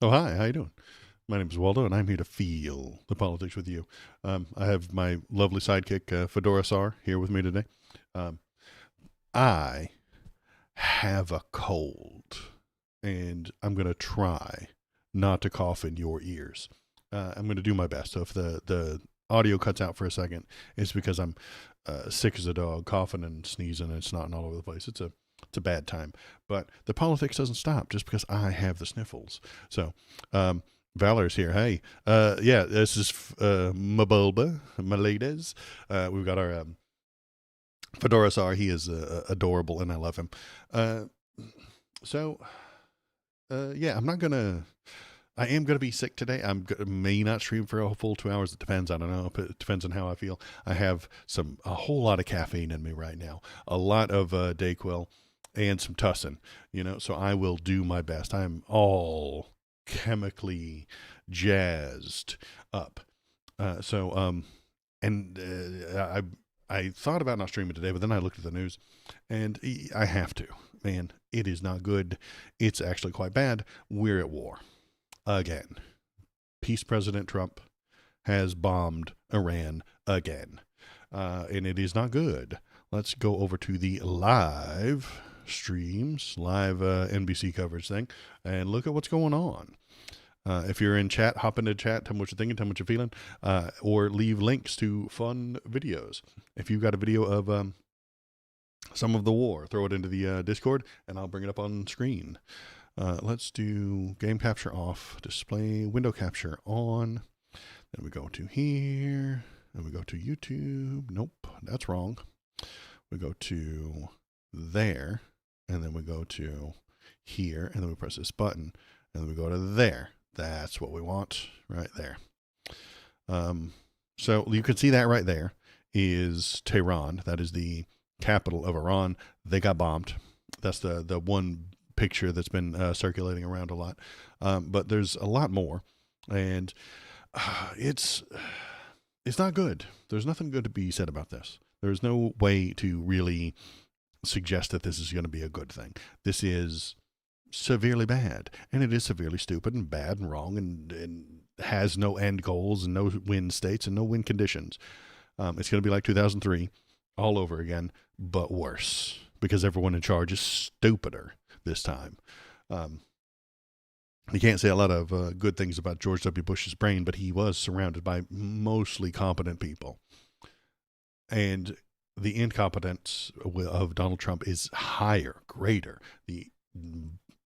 Oh, hi. How you doing? My name is Waldo, and I'm here to feel the politics with you. I have my lovely sidekick, Fedora Sar, here with me today. Um, I have a cold, and I'm going to try not to cough in your ears. I'm going to do my best. So if the audio cuts out for a second, it's because I'm sick as a dog, coughing and sneezing and snotting all over the place. It's a bad time. But the politics doesn't stop just because I have the sniffles. So, Valor's here. Hey, yeah, this is Mabulba, my ladies. We've got our Fedora Sar. He is adorable, and I love him. Uh, so, yeah, I am gonna be sick today. May not stream for a full 2 hours. It depends. I don't know. It depends on how I feel. I have a whole lot of caffeine in me right now. A lot of Dayquil and some Tussin. So I will do my best. I'm all chemically jazzed up. I thought about not streaming today, but then I looked at the news, and I have to. Man, it is not good. It's actually quite bad. We're at war again. Peace President Trump has bombed Iran again, and it is not good. Let's go over to the live streams, live NBC coverage thing, and look at what's going on. If you're in chat, hop into chat, tell me what you're thinking, tell me what you're feeling, or leave links to fun videos. If you've got a video of some of the war, throw it into the Discord, and I'll bring it up on screen. Let's do game capture off, display window capture on. Then we go to here, and we go to YouTube. Nope, that's wrong. We go to there, and then we go to here, and then we press this button, and then we go to there. That's what we want right there. So you can see that right there is Tehran. That is the capital of Iran. They got bombed. That's the one picture that's been circulating around a lot. But there's a lot more, and it's not good. There's nothing good to be said about this. There's no way to really suggest that this is going to be a good thing. This is severely bad, and it is severely stupid and bad and wrong, and has no end goals and no win states and no win conditions. It's going to be like 2003 all over again, but worse, because everyone in charge is stupider this time. You can't say a lot of good things about George W. Bush's brain, but he was surrounded by mostly competent people. And the incompetence of Donald Trump is higher, greater. The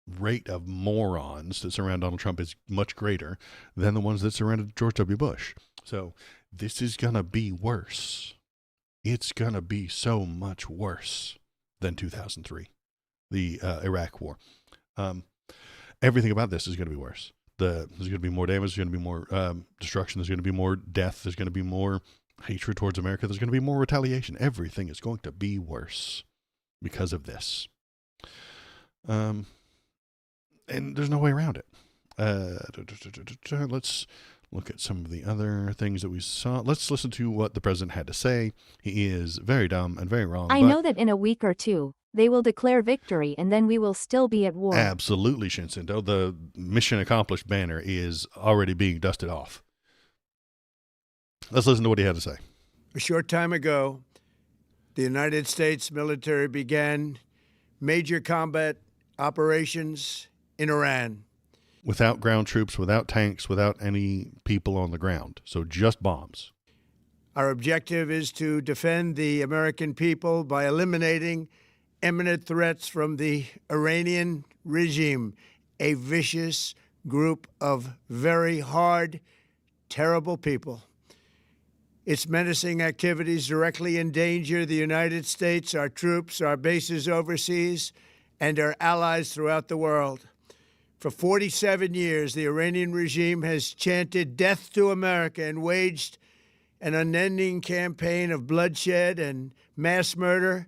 rate of morons that surround Donald Trump is much greater than the ones that surrounded George W. Bush. So this is going to be worse. It's going to be so much worse than 2003, the Iraq War. Everything about this is going to be worse. There's going to be more damage. There's going to be more destruction. There's going to be more death. There's going to be more hatred towards America. There's going to be more retaliation. Everything is going to be worse because of this. And there's no way around it. Let's look at some of the other things that we saw. Let's listen to what the president had to say. He is very dumb and very wrong. I know that in a week or two, they will declare victory, and then we will still be at war. Absolutely, Shinsindo. The mission accomplished banner is already being dusted off. Let's listen to what he had to say. A short time ago, the United States military began major combat operations in Iran. Without ground troops, without tanks, without any people on the ground. So just bombs. Our objective is to defend the American people by eliminating imminent threats from the Iranian regime, a vicious group of very hard, terrible people. Its menacing activities directly endanger the United States, our troops, our bases overseas, and our allies throughout the world. For 47 years, the Iranian regime has chanted death to America and waged an unending campaign of bloodshed and mass murder,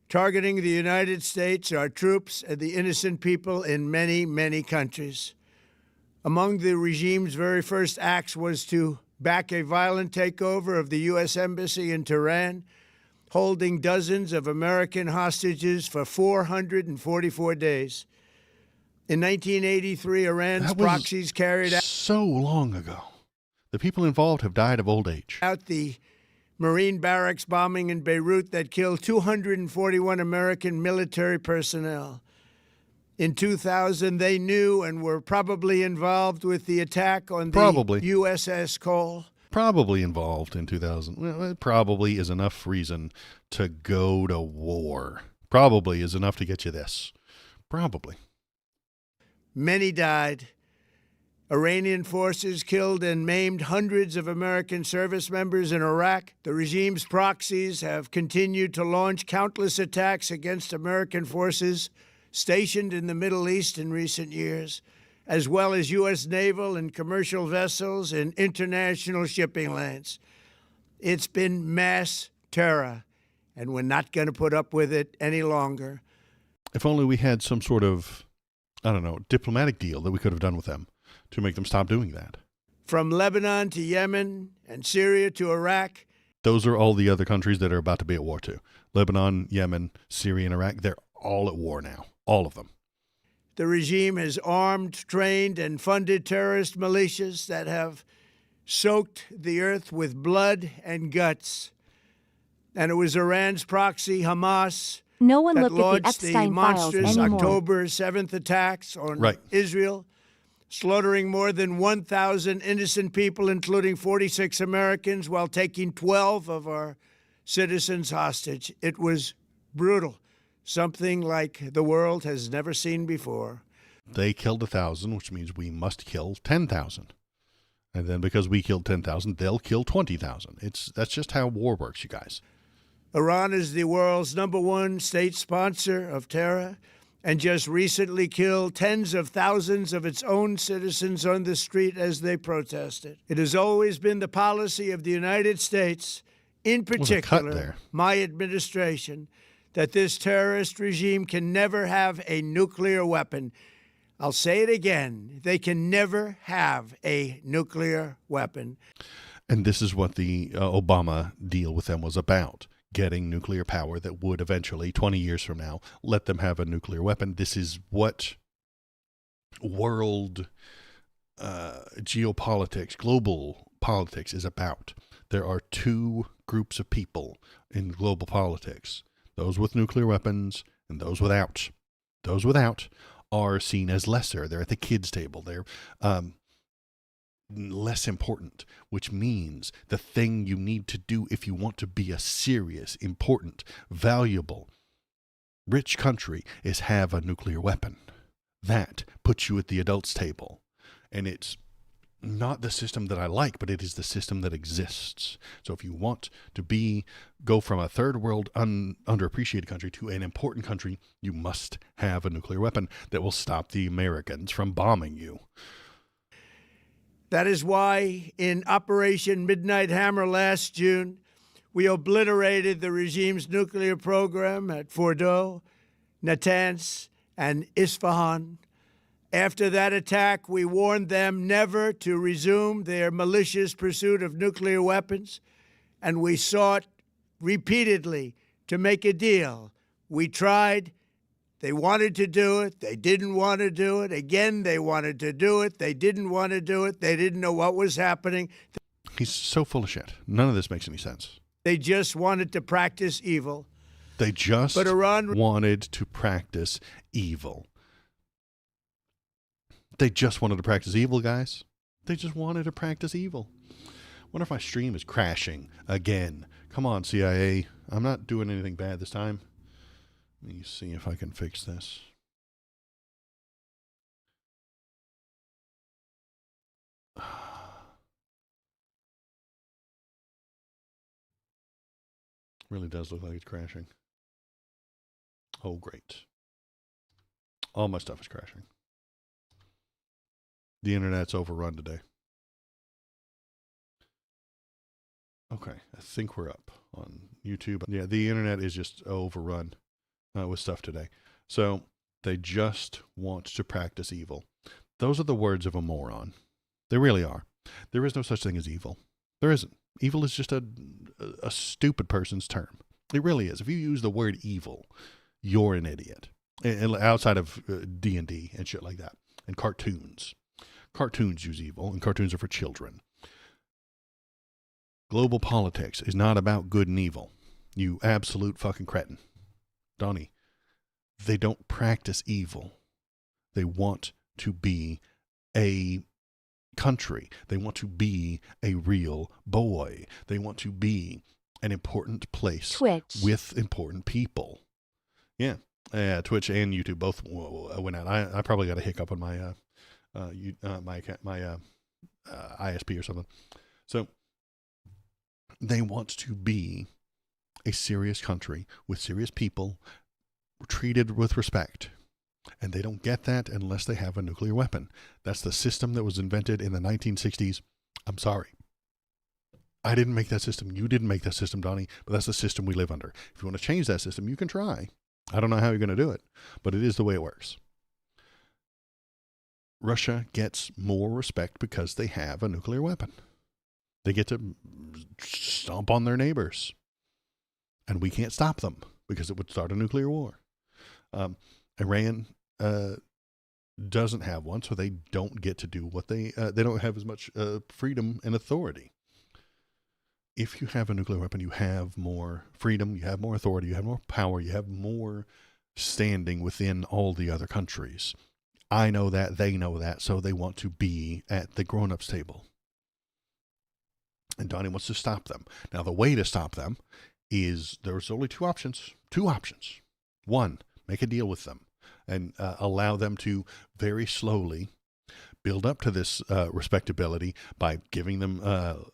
targeting the United States, our troops, and the innocent people in many, many countries. Among the regime's very first acts was to back a violent takeover of the U.S. Embassy in Tehran, holding dozens of American hostages for 444 days. In 1983, Iran's That was proxies carried so long ago. The people involved have died of old age. out the Marine barracks bombing in Beirut that killed 241 American military personnel. In 2000, they knew and were probably involved with the attack on the Probably. USS Cole. Probably involved in 2000. Well, it probably is enough reason to go to war. Probably is enough to get you this. Probably. Many died. Iranian forces killed and maimed hundreds of American service members in Iraq. The regime's proxies have continued to launch countless attacks against American forces stationed in the Middle East in recent years, as well as U.S. naval and commercial vessels and international shipping lanes. It's been mass terror, and we're not going to put up with it any longer. If only we had some sort of, I don't know, diplomatic deal that we could have done with them to make them stop doing that. From Lebanon to Yemen and Syria to Iraq. Those are all the other countries that are about to be at war too. Lebanon, Yemen, Syria, and Iraq, they're all at war now. All of them. The regime has armed, trained, and funded terrorist militias that have soaked the earth with blood and guts. And it was Iran's proxy, Hamas, No one that looked at the launched the Epstein files monstrous anymore. October 7th attacks on Israel, slaughtering more than 1,000 innocent people, including 46 Americans, while taking 12 of our citizens hostage. It was brutal, something like the world has never seen before. They killed 1,000, which means we must kill 10,000. And then because we killed 10,000, they'll kill 20,000. That's just how war works, you guys. Iran is the world's #1 state sponsor of terror and just recently killed tens of thousands of its own citizens on the street as they protested. It has always been the policy of the United States, in particular my administration, that this terrorist regime can never have a nuclear weapon. I'll say it again. They can never have a nuclear weapon. And this is what the Obama deal with them was about. Getting nuclear power that would eventually, 20 years from now, let them have a nuclear weapon. This is what world geopolitics, global politics is about. There are two groups of people in global politics, those with nuclear weapons and those without. Those without are seen as lesser. They're at the kids' table. They're less important, which means the thing you need to do if you want to be a serious, important, valuable, rich country is have a nuclear weapon. That puts you at the adults' table. And it's not the system that I like, but it is the system that exists. So if you want to go from a third world underappreciated country to an important country, you must have a nuclear weapon that will stop the Americans from bombing you. That is why in Operation Midnight Hammer last June, we obliterated the regime's nuclear program at Fordow, Natanz, and Isfahan. After that attack, we warned them never to resume their malicious pursuit of nuclear weapons, and we sought repeatedly to make a deal. We tried. They wanted to do it. They didn't want to do it. Again, they wanted to do it. They didn't want to do it. They didn't know what was happening. He's so full of shit. None of this makes any sense. They just wanted to practice evil. But Iran wanted to practice evil. They just wanted to practice evil, guys. They just wanted to practice evil. Wonder if my stream is crashing again. Come on, CIA. I'm not doing anything bad this time. Let me see if I can fix this. Really does look like it's crashing. Oh, great. All my stuff is crashing. The internet's overrun today. Okay, I think we're up on YouTube. Yeah, the internet is just overrun with stuff today. So they just want to practice evil. Those are the words of a moron. They really are. There is no such thing as evil. There isn't. Evil is just a stupid person's term. It really is. If you use the word evil, you're an idiot. outside of D&D and shit like that, and cartoons. Cartoons use evil, and cartoons are for children. Global politics is not about good and evil. You absolute fucking cretin. Donnie, they don't practice evil. They want to be a country. They want to be a real boy. They want to be an important place Twitch. with important people. Yeah. Twitch and YouTube both went out. I probably got a hiccup on my ISP or something. So they want to be a serious country with serious people treated with respect. And they don't get that unless they have a nuclear weapon. That's the system that was invented in the 1960s. I'm sorry. I didn't make that system. You didn't make that system, Donnie, but that's the system we live under. If you want to change that system, you can try. I don't know how you're going to do it, but it is the way it works. Russia gets more respect because they have a nuclear weapon. They get to stomp on their neighbors. And we can't stop them because it would start a nuclear war. Iran doesn't have one, so they don't get to do what they don't have as much freedom and authority. If you have a nuclear weapon, you have more freedom, you have more authority, you have more power, you have more standing within all the other countries. I know that, they know that, so they want to be at the grown-ups table. And Donnie wants to stop them. Now, the way to stop them is there's only two options. One, make a deal with them and allow them to very slowly build up to this respectability by giving them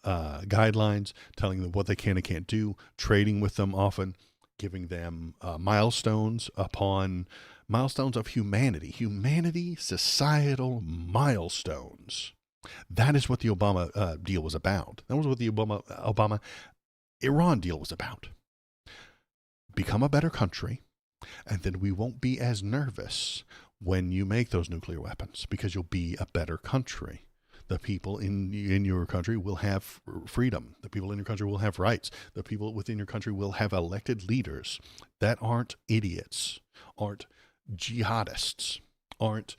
guidelines, telling them what they can and can't do, trading with them often, giving them milestones of humanity, societal milestones. That is what the Obama deal was about. That was what the Obama-Iran deal was about. Become a better country, and then we won't be as nervous when you make those nuclear weapons because you'll be a better country. The people in your country will have freedom. The people in your country will have rights. The people within your country will have elected leaders that aren't idiots, aren't jihadists, aren't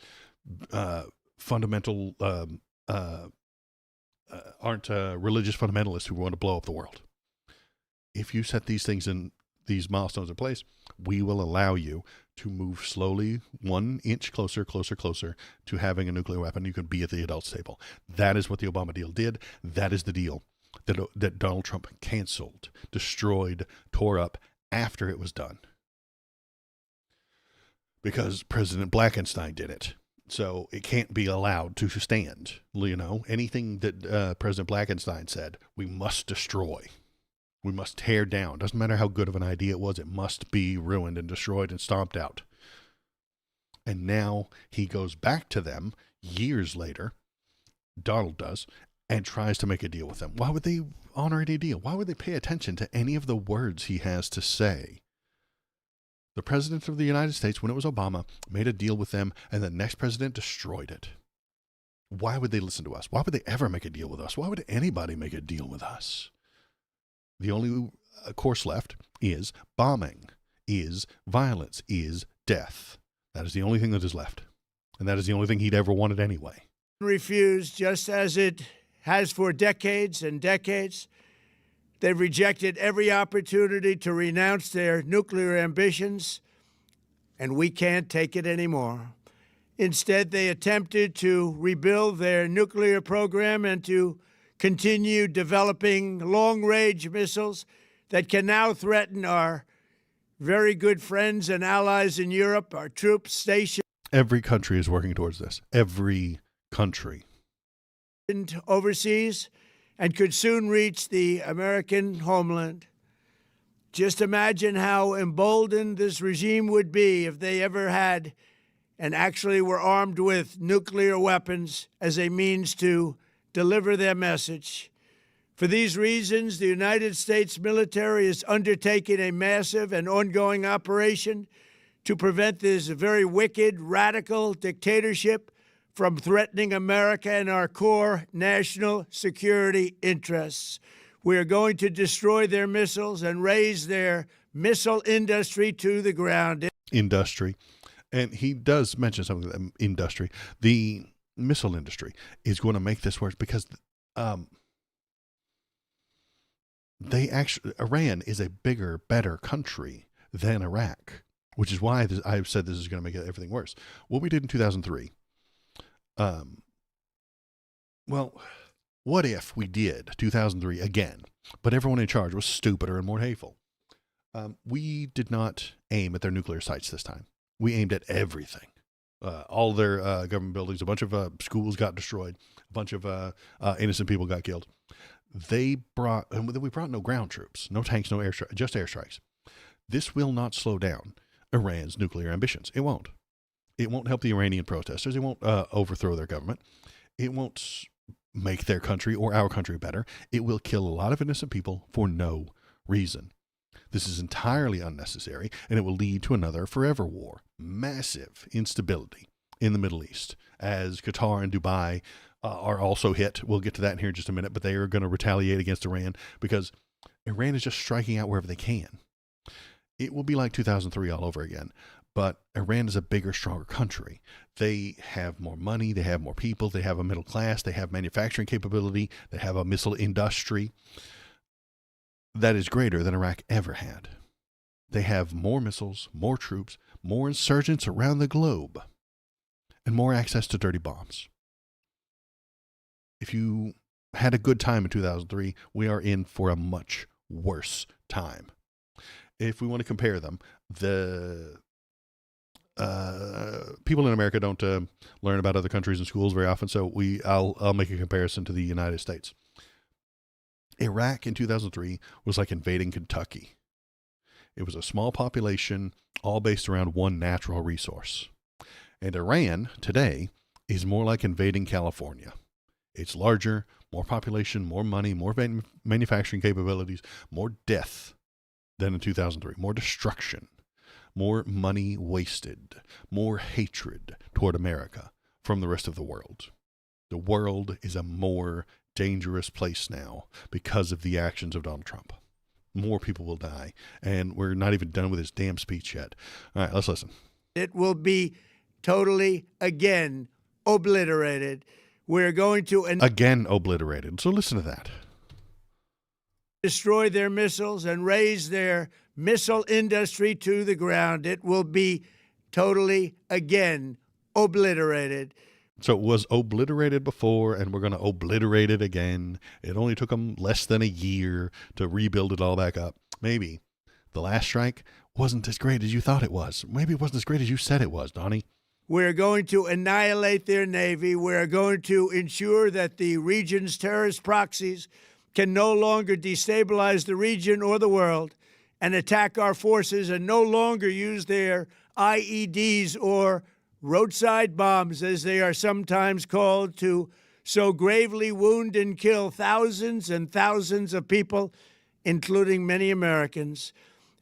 aren't religious fundamentalists who want to blow up the world. If you set these things in, these milestones in place, we will allow you to move slowly 1 inch closer to having a nuclear weapon. You can be at the adults table. That is what the Obama deal did. That is the deal that Donald Trump canceled, destroyed, tore up after it was done. Because President Blackenstein did it. So it can't be allowed to stand. You know, anything that President Blackenstein said, we must destroy. We must tear down. Doesn't matter how good of an idea it was, it must be ruined and destroyed and stomped out. And now he goes back to them years later, Donald does, and tries to make a deal with them. Why would they honor any deal? Why would they pay attention to any of the words he has to say? The president of the United States, when it was Obama, made a deal with them, and the next president destroyed it. Why would they listen to us? Why would they ever make a deal with us? Why would anybody make a deal with us? The only course left is bombing, is violence, is death. That is the only thing that is left. And that is the only thing he'd ever wanted anyway. Refused, just as it has for decades and decades. They've rejected every opportunity to renounce their nuclear ambitions, and we can't take it anymore. Instead, they attempted to rebuild their nuclear program and to continue developing long-range missiles that can now threaten our very good friends and allies in Europe, our troops stationed. Every country is working towards this. Every country. Overseas, and could soon reach the American homeland. Just imagine how emboldened this regime would be if they ever had and actually were armed with nuclear weapons as a means to deliver their message. For these reasons, the United States military is undertaking a massive and ongoing operation to prevent this very wicked, radical dictatorship from threatening America and our core national security interests. We are going to destroy their missiles and raise their missile industry to the ground. Industry. And he does mention something, the industry, the missile industry is going to make this worse because Iran is a bigger, better country than Iraq, which is why I've said this is going to make everything worse. What we did in 2003, well, what if we did 2003 again, but everyone in charge was stupider and more hateful? We did not aim at their nuclear sites this time. We aimed at everything. All their government buildings, a bunch of schools got destroyed, a bunch of innocent people got killed. We brought no ground troops, no tanks, no just airstrikes. This will not slow down Iran's nuclear ambitions. It won't. It won't help the Iranian protesters. It won't overthrow their government. It won't make their country or our country better. It will kill a lot of innocent people for no reason. This is entirely unnecessary, and it will lead to another forever war. Massive instability in the Middle East, as Qatar and Dubai are also hit. We'll get to that in here in just a minute, but they are going to retaliate against Iran because Iran is just striking out wherever they can. It will be like 2003 all over again, but Iran is a bigger, stronger country. They have more money, they have more people, they have a middle class, they have manufacturing capability, they have a missile industry that is greater than Iraq ever had. They have more missiles, more troops, more insurgents around the globe, and more access to dirty bombs. If you had a good time in 2003, we are in for a much worse time. If we want to compare them, the people in America don't learn about other countries in schools very often, so I'll make a comparison to the United States. Iraq in 2003 was like invading Kentucky. It was a small population, all based around one natural resource. And Iran today is more like invading California. It's larger, more population, more money, more manufacturing capabilities, more death than in 2003, more destruction, more money wasted, more hatred toward America from the rest of the world. The world is a more dangerous place now because of the actions of Donald Trump. More people will die, and we're not even done with his damn speech yet. All right, let's listen. It will be totally, again, obliterated. We're going to again obliterated. So listen to that. Destroy their missiles and raise their missile industry to the ground. It will be totally, again, obliterated. So it was obliterated before, and we're going to obliterate it again. It only took them less than a year to rebuild it all back up. Maybe the last strike wasn't as great as you thought it was. Maybe it wasn't as great as you said it was, Donnie. We're going to annihilate their Navy. We're going to ensure that the region's terrorist proxies can no longer destabilize the region or the world and attack our forces and no longer use their IEDs or roadside bombs, as they are sometimes called, to so gravely wound and kill thousands and thousands of people, including many Americans.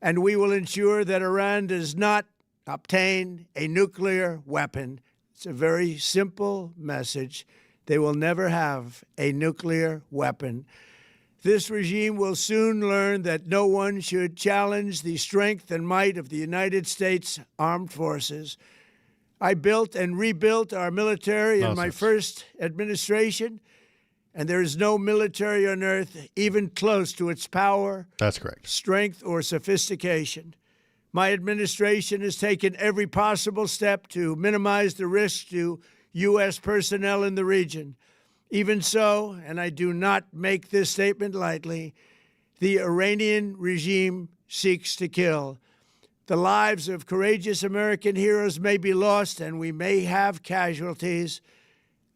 And we will ensure that Iran does not obtain a nuclear weapon. It's a very simple message. They will never have a nuclear weapon. This regime will soon learn that no one should challenge the strength and might of the United States Armed Forces. I built and rebuilt our military in my first administration, and there is no military on earth even close to its power, that's correct, strength, or sophistication. My administration has taken every possible step to minimize the risk to U.S. personnel in the region. Even so, and I do not make this statement lightly, the Iranian regime seeks to kill. The lives of courageous American heroes may be lost, and we may have casualties.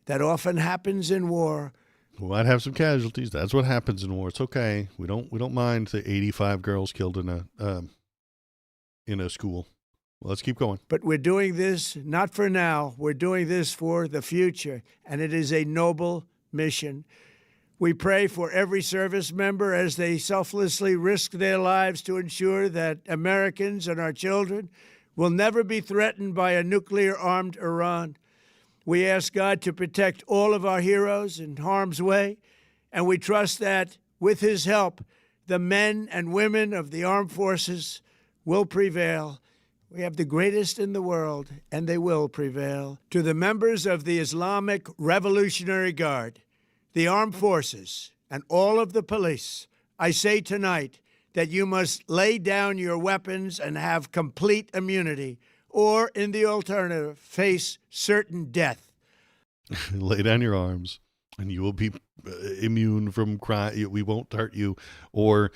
That often happens in war. We might have some casualties. That's what happens in war. It's okay. We don't mind the 85 girls killed in a school. Well, let's keep going. But we're doing this not for now. We're doing this for the future, and it is a noble mission. We pray for every service member as they selflessly risk their lives to ensure that Americans and our children will never be threatened by a nuclear-armed Iran. We ask God to protect all of our heroes in harm's way, and we trust that, with his help, the men and women of the armed forces will prevail. We have the greatest in the world, and they will prevail. To the members of the Islamic Revolutionary Guard, the armed forces, and all of the police, I say tonight that you must lay down your weapons and have complete immunity, or, in the alternative, face certain death. Lay down your arms, and you will be immune from crime. We won't hurt you, or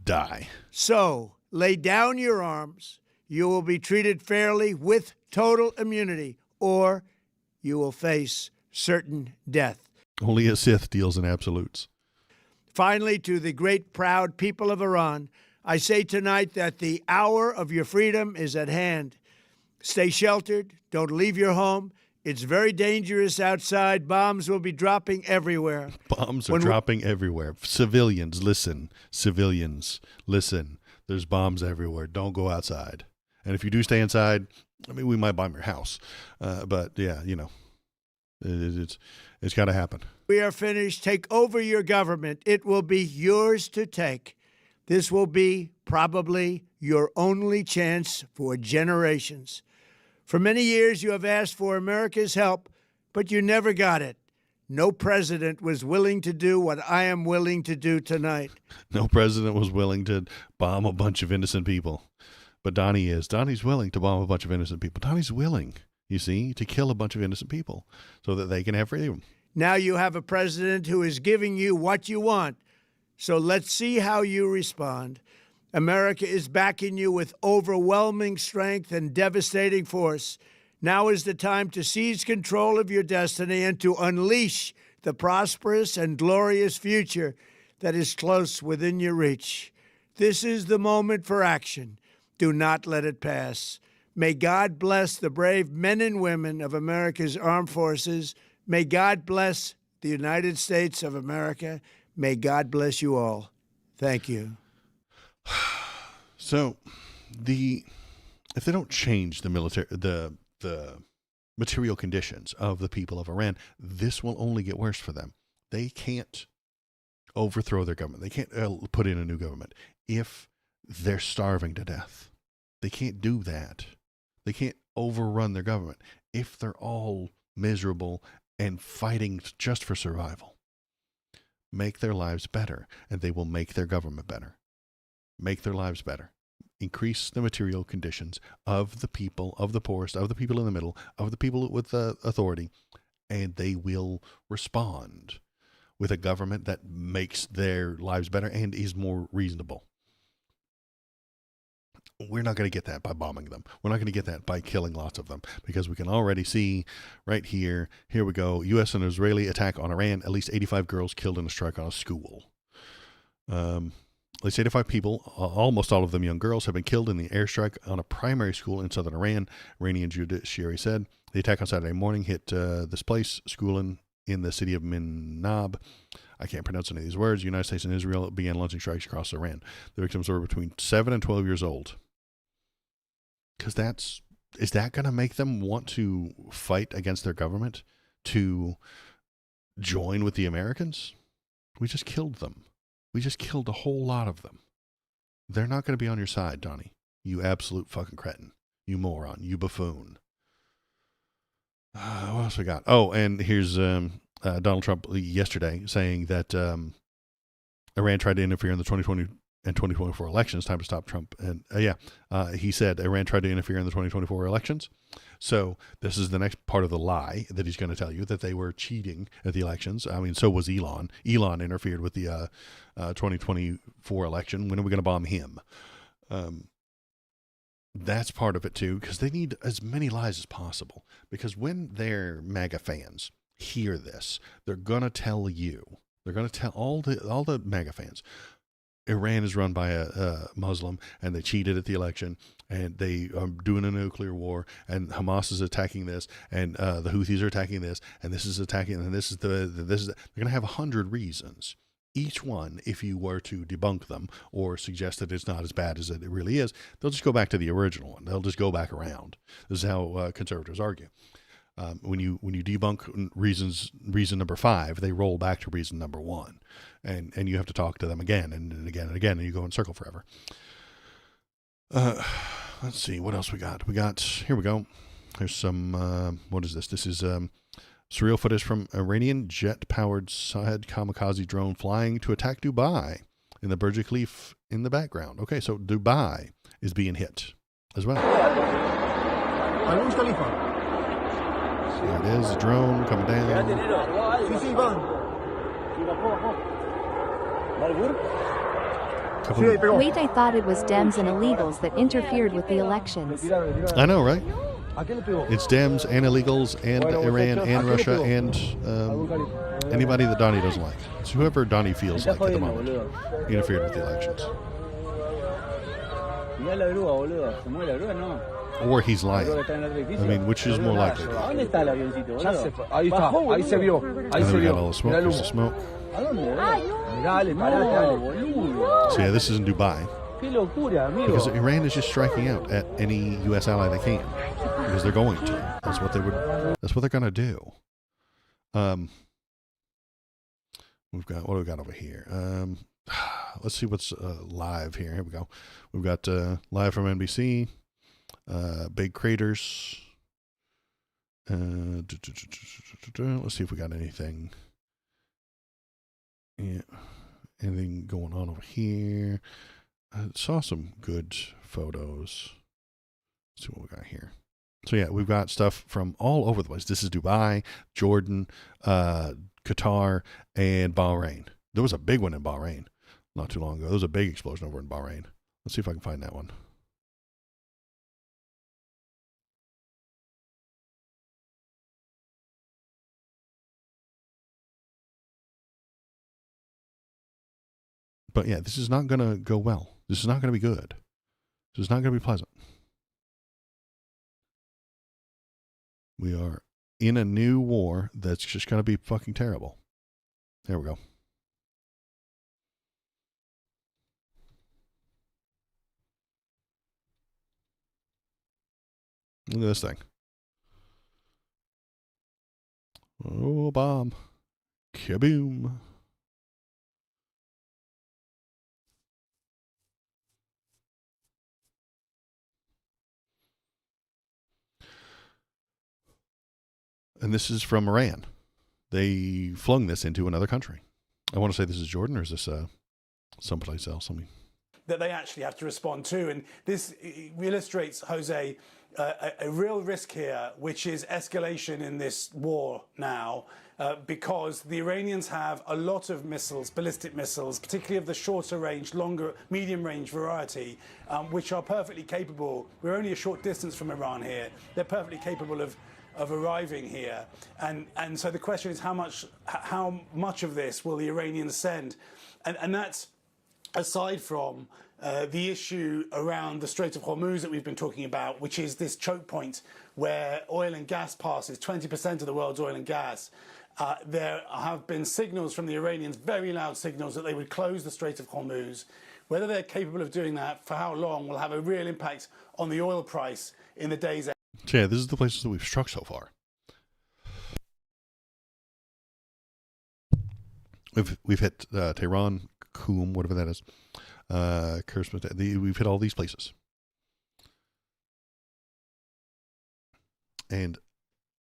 die. So, lay down your arms. You will be treated fairly with total immunity, or you will face certain death. Only a Sith deals in absolutes. Finally, to the great, proud people of Iran, I say tonight that the hour of your freedom is at hand. Stay sheltered. Don't leave your home. It's very dangerous outside. Bombs will be dropping everywhere. Bombs are dropping everywhere. Civilians, listen. Civilians, listen. There's bombs everywhere. Don't go outside. And if you do stay inside, I mean, we might bomb your house. But, yeah, you know, it's got to happen. We are finished. Take over your government. It will be yours to take. This will be probably your only chance for generations. For many years, you have asked for America's help, but you never got it. No president was willing to do what I am willing to do tonight. No president was willing to bomb a bunch of innocent people. But Donnie is. Donnie's willing to bomb a bunch of innocent people. Donnie's willing, you see, to kill a bunch of innocent people so that they can have freedom. Now you have a president who is giving you what you want. So let's see how you respond. America is backing you with overwhelming strength and devastating force. Now is the time to seize control of your destiny and to unleash the prosperous and glorious future that is close within your reach. This is the moment for action. Do not let it pass. May God bless the brave men and women of America's armed forces. May God bless the United States of America. May God bless you all. Thank you. So, if they don't change the material conditions of the people of Iran, this will only get worse for them. They can't overthrow their government. They can't put in a new government if they're starving to death. They can't do that. They can't overrun their government if they're all miserable and fighting just for survival. Make their lives better, and they will make their government better. Make their lives better. Increase the material conditions of the people, of the poorest, of the people in the middle, of the people with authority, and they will respond with a government that makes their lives better and is more reasonable. We're not going to get that by bombing them. We're not going to get that by killing lots of them, because we can already see right here, here we go, U.S. and Israeli attack on Iran, at least 85 girls killed in a strike on a school. At least 85 people, almost all of them young girls, have been killed in the airstrike on a primary school in southern Iran, Iranian judiciary said. The attack on Saturday morning hit this place, school in the city of Minab. I can't pronounce any of these words. The United States and Israel began launching strikes across Iran. The victims were between 7 and 12 years old. Because is that going to make them want to fight against their government, to join with the Americans? We just killed them. We just killed a whole lot of them. They're not going to be on your side, Donnie. You absolute fucking cretin. You moron. You buffoon. What else we got? Oh, and here's Donald Trump yesterday saying that Iran tried to interfere in the 2020 and 2024 elections. Time to stop Trump. And he said Iran tried to interfere in the 2024 elections. So this is the next part of the lie that he's going to tell you, that they were cheating at the elections. I mean, so was Elon. Elon interfered with the 2024 election. When are we going to bomb him? That's part of it too, because they need as many lies as possible. Because when their MAGA fans hear this, they're going to tell you, they're going to tell all the MAGA fans, Iran is run by a Muslim, and they cheated at the election, and they are doing a nuclear war, and Hamas is attacking this, and the Houthis are attacking this, and this is attacking, and this is they're going to have 100 reasons. Each one, if you were to debunk them or suggest that it's not as bad as it really is, they'll just go back to the original one. They'll just go back around. This is how conservatives argue. When you debunk reason number 5, they roll back to reason number 1, and you have to talk to them again and again and again, and you go in circle forever. let's see what else we got. Here we go. There's some, what is this? This is surreal footage from Iranian jet-powered Shahed kamikaze drone flying to attack Dubai in the Burj Khalifa in the background. Okay, so Dubai is being hit as well. There it is, a drone coming down. Wait, I thought it was Dems and illegals that interfered with the elections. I know, right? It's Dems and illegals and Iran and Russia and anybody that Donnie doesn't like. It's whoever Donnie feels like at the moment interfered with the elections. Or he's lying. I mean, which is more likely? And then we got all the smoke. There's the smoke. So yeah, this is in Dubai. Because Iran is just striking out at any U.S. ally they can. Because they're going to. That's what they're going to do. What do we got over here? Let's see what's live here. Here we go. We've got live from NBC. Big craters. Let's see if we got anything. Yeah, anything going on over here? Saw some good photos. Let's see what we got here. So yeah, we've got stuff from all over the place. This is Dubai, Jordan, Qatar, and Bahrain. There was a big one in Bahrain not too long ago. There was a big explosion over in Bahrain. Let's see if I can find that one. But yeah, this is not going to go well. This is not going to be good. This is not going to be pleasant. We are in a new war that's just going to be fucking terrible. There we go. Look at this thing. Oh, bomb. Kaboom. And this is from Iran. They flung this into another country. I want to say this is Jordan, or is this someplace else? That they actually have to respond to. And this illustrates, Jose, a real risk here, which is escalation in this war now, because the Iranians have a lot of missiles, ballistic missiles, particularly of the shorter range, longer, medium range variety, which are perfectly capable. We're only a short distance from Iran here. They're perfectly capable of arriving here, and so the question is how much of this will the Iranians send, and that's aside from the issue around the Strait of Hormuz that we've been talking about, which is this choke point where oil and gas passes 20% of the world's oil and gas. There have been signals from the Iranians, very loud signals, that they would close the Strait of Hormuz. Whether they're capable of doing that for how long will have a real impact on the oil price in the days ahead. So yeah, this is the places that we've struck so far. We've hit Tehran, Qum, whatever that is. We've hit all these places. And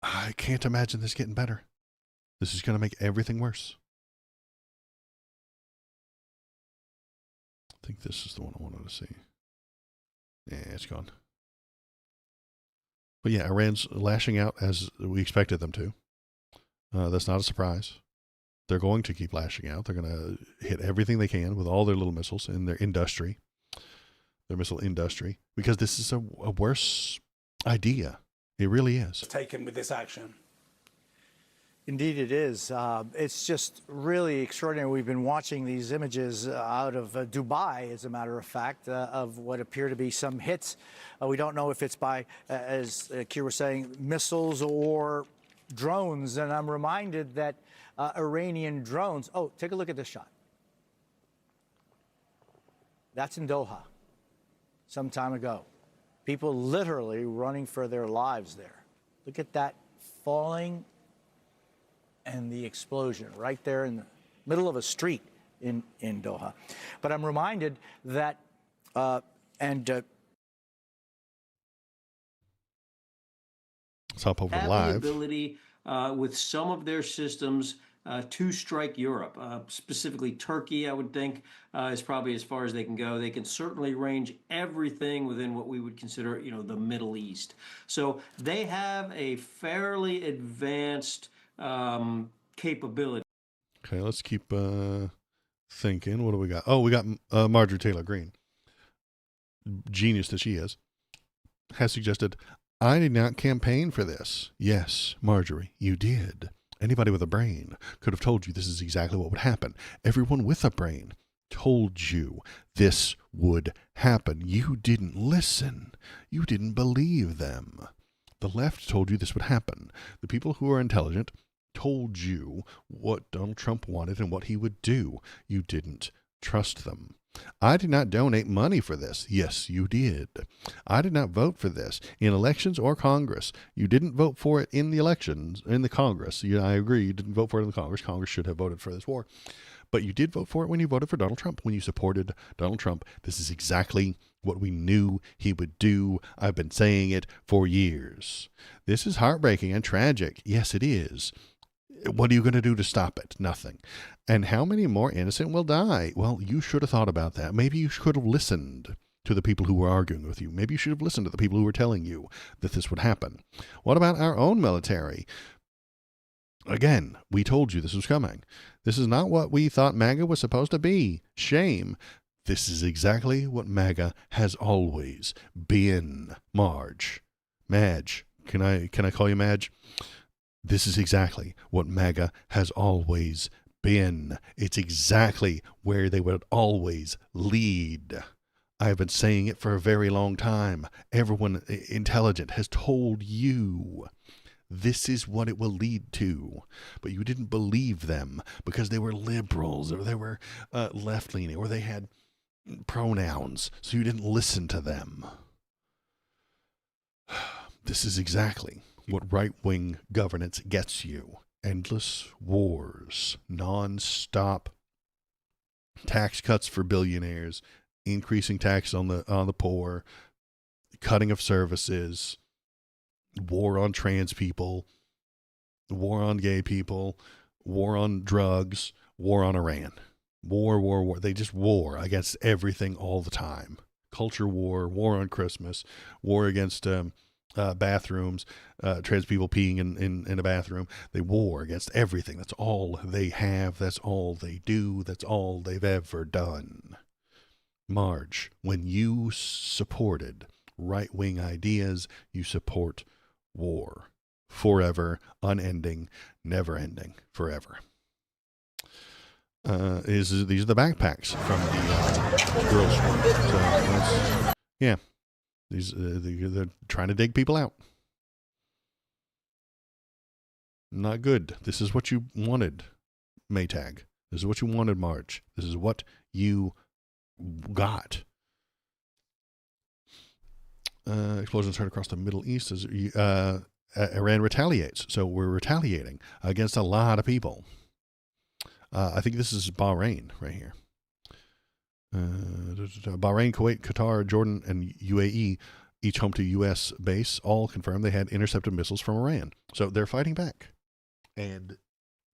I can't imagine this getting better. This is going to make everything worse. I think this is the one I wanted to see. Yeah, it's gone. But yeah, Iran's lashing out as we expected them to. That's not a surprise. They're going to keep lashing out. They're going to hit everything they can with all their little missiles in their industry, their missile industry, because this is a worse idea. It really is. Taken with this action. Indeed, it is. It's just really extraordinary. We've been watching these images out of Dubai, as a matter of fact, of what appear to be some hits. We don't know if it's by, as Keir was saying, missiles or drones. And I'm reminded that Iranian drones. Oh, take a look at this shot. That's in Doha some time ago. People literally running for their lives there. Look at that falling and the explosion right there in the middle of a street in Doha. But I'm reminded that, Let's hop over have live. the ability with some of their systems to strike Europe. Specifically, Turkey, I would think, is probably as far as they can go. They can certainly range everything within what we would consider, the Middle East. So they have a fairly advanced capability. Okay, let's keep thinking. What do we got? Oh, we got Marjorie Taylor Greene, genius that she is, has suggested, I did not campaign for this. Yes, Marjorie, you did. Anybody with a brain could have told you this is exactly what would happen. Everyone with a brain told you this would happen. You didn't listen. You didn't believe them. The left told you this would happen. The people who are intelligent told you what Donald Trump wanted and what he would do. You didn't trust them. I did not donate money for this. Yes, you did. I did not vote for this in elections or Congress. You didn't vote for it in the elections, in the Congress. I agree, you didn't vote for it in the Congress. Congress should have voted for this war. But you did vote for it when you voted for Donald Trump, when you supported Donald Trump. This is exactly what we knew he would do. I've been saying it for years. This is heartbreaking and tragic. Yes, it is. What are you going to do to stop it? Nothing. And how many more innocent will die? Well, you should have thought about that. Maybe you should have listened to the people who were arguing with you. Maybe you should have listened to the people who were telling you that this would happen. What about our own military? Again, we told you this was coming. This is not what we thought MAGA was supposed to be. Shame. This is exactly what MAGA has always been. Madge. Can I call you Madge? This is exactly what MAGA has always been. It's exactly where they would always lead. I have been saying it for a very long time. Everyone intelligent has told you this is what it will lead to. But you didn't believe them because they were liberals or they were left-leaning or they had pronouns. So you didn't listen to them. This is exactly what right-wing governance gets you. Endless wars, non-stop tax cuts for billionaires, increasing tax on the poor, cutting of services, war on trans people, war on gay people, war on drugs, war on Iran. War. They just war against everything all the time. Culture war, war on Christmas, war against bathrooms, trans people peeing in a bathroom. They war against everything. That's all they have. That's all they do. That's all they've ever done. Marge, when you supported right-wing ideas, you support war. Forever, unending, never-ending, forever. These are the backpacks from the girls' school. So yeah. They're trying to dig people out. Not good. This is what you wanted, Maytag. This is what you wanted, March. This is what you got. Explosions heard across the Middle East as Iran retaliates. So we're retaliating against a lot of people. I think this is Bahrain right here. Bahrain, Kuwait, Qatar, Jordan, and UAE, each home to U.S. base, all confirmed they had intercepted missiles from Iran. So they're fighting back. And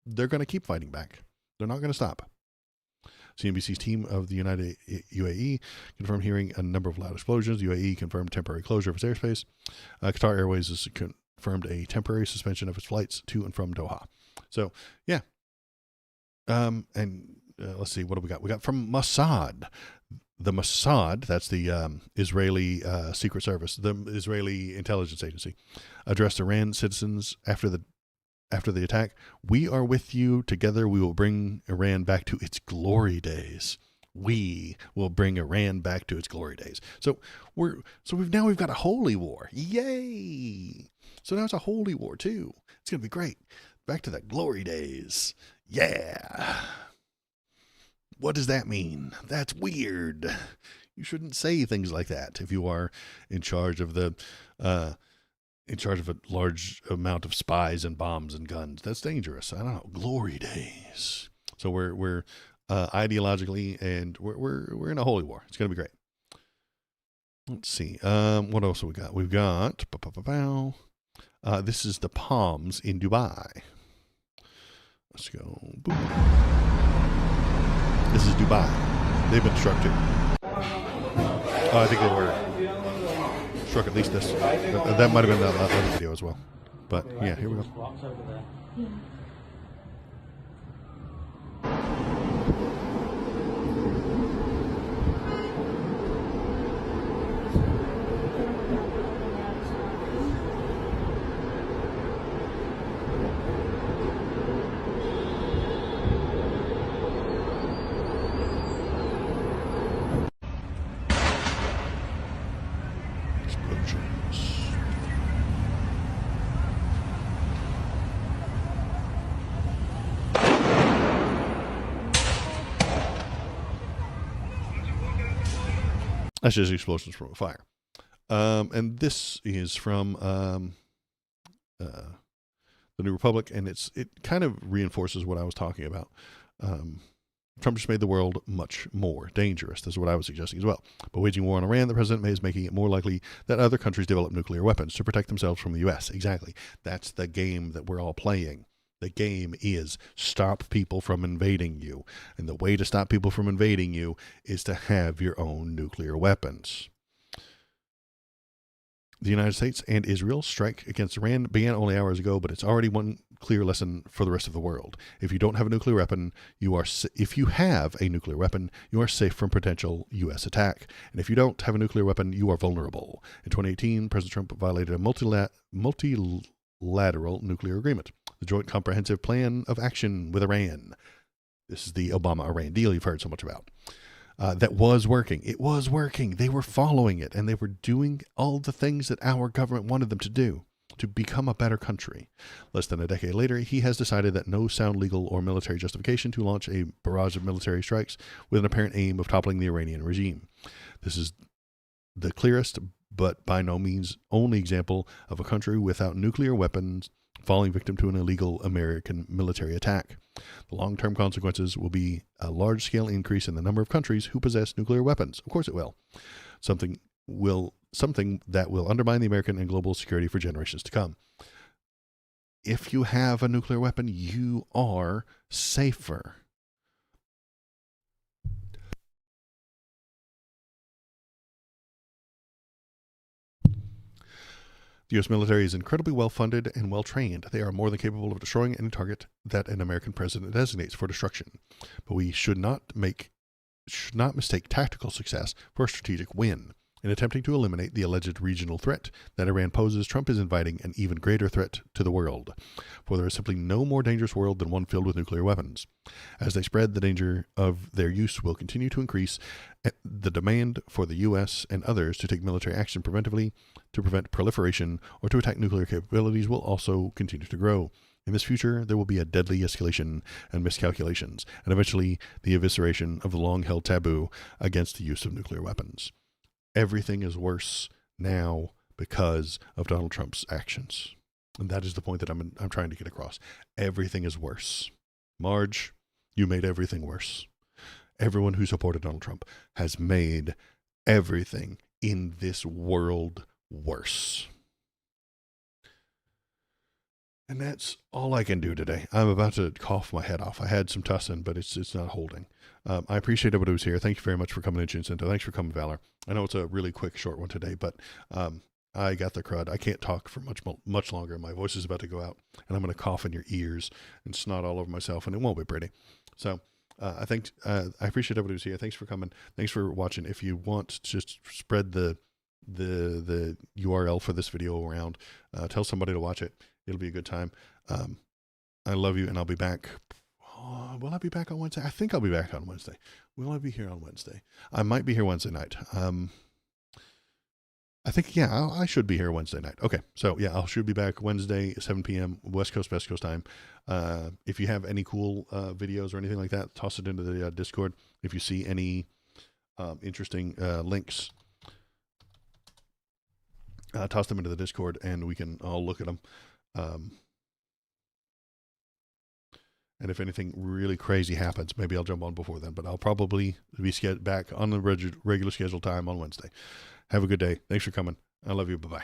they're going to keep fighting back. They're not going to stop. CNBC's team of the United UAE confirmed hearing a number of loud explosions. UAE confirmed temporary closure of its airspace. Qatar Airways has confirmed a temporary suspension of its flights to and from Doha. So, yeah. Let's see, what do we got? We got from Mossad. The Mossad, that's the Israeli Secret Service, the Israeli intelligence agency, addressed Iran citizens after the attack. We are with you. Together we will bring Iran back to its glory days. We will bring Iran back to its glory days. So we've got a holy war. Yay! So now it's a holy war too. It's gonna be great. Back to the glory days. Yeah. What does that mean? That's weird. You shouldn't say things like that if you are in charge of a large amount of spies and bombs and guns. That's dangerous. I don't know. Glory days. So we're ideologically and we're in a holy war. It's gonna be great. Let's see. What else have we got? We've got This is the Palms in Dubai. Let's go. Boop. This is Dubai. They've been struck too. Oh, I think they were struck at least this. That might have been that other video as well. But yeah, here we go. Explosions. That's just explosions from a fire. And this is from the New Republic, and it kind of reinforces what I was talking about. Trump just made the world much more dangerous. This is what I was suggesting as well. By waging war on Iran, the president is making it more likely that other countries develop nuclear weapons to protect themselves from the U.S. Exactly. That's the game that we're all playing. The game is stop people from invading you. And the way to stop people from invading you is to have your own nuclear weapons. The United States and Israel's strike against Iran began only hours ago, but it's already one clear lesson for the rest of the world. If you don't have a nuclear weapon, if you have a nuclear weapon, you are safe from potential U.S. attack. And if you don't have a nuclear weapon, you are vulnerable. In 2018, President Trump violated a multilateral nuclear agreement, the Joint Comprehensive Plan of Action with Iran. This is the Obama-Iran deal you've heard so much about. That was working. It was working. They were following it, and they were doing all the things that our government wanted them to do to become a better country. Less than a decade later, he has decided that no sound legal or military justification to launch a barrage of military strikes with an apparent aim of toppling the Iranian regime. This is the clearest, but by no means only example of a country without nuclear weapons falling victim to an illegal American military attack. The long-term consequences will be a large-scale increase in the number of countries who possess nuclear weapons. Of course it will. Something that will undermine the American and global security for generations to come. If you have a nuclear weapon, you are safer. The U.S. military is incredibly well-funded and well-trained. They are more than capable of destroying any target that an American president designates for destruction. But we should not mistake tactical success for a strategic win. In attempting to eliminate the alleged regional threat that Iran poses, Trump is inviting an even greater threat to the world. For there is simply no more dangerous world than one filled with nuclear weapons. As they spread, the danger of their use will continue to increase. The demand for the U.S. and others to take military action preventively to prevent proliferation or to attack nuclear capabilities will also continue to grow. In this future, there will be a deadly escalation and miscalculations, and eventually the evisceration of the long-held taboo against the use of nuclear weapons. Everything is worse now because of Donald Trump's actions. And that is the point that I'm trying to get across. Everything is worse. Marge, you made everything worse. Everyone who supported Donald Trump has made everything in this world worse. And that's all I can do today. I'm about to cough my head off. I had some tussin, but it's not holding. I appreciate everybody who's here. Thank you very much for coming in, Jacinto. Thanks for coming, Valor. I know it's a really quick, short one today, but I got the crud. I can't talk for much longer. My voice is about to go out, and I'm going to cough in your ears and snot all over myself, and it won't be pretty. So I appreciate everybody who's here. Thanks for coming. Thanks for watching. If you want to just spread the URL for this video around, tell somebody to watch it. It'll be a good time. I love you, and I'll be back. Will I be back on Wednesday? I think I'll be back on Wednesday. Will I be here on Wednesday? I might be here Wednesday night. I think, yeah, I should be here Wednesday night. Okay, so yeah, I should be back Wednesday, 7 p.m. West Coast time. If you have any cool videos or anything like that, toss it into the Discord. If you see any interesting links, toss them into the Discord, and we can all look at them. And if anything really crazy happens, maybe I'll jump on before then, but I'll probably be back on the regular scheduled time on Wednesday. Have a good day. Thanks for coming. I love you. Bye-bye.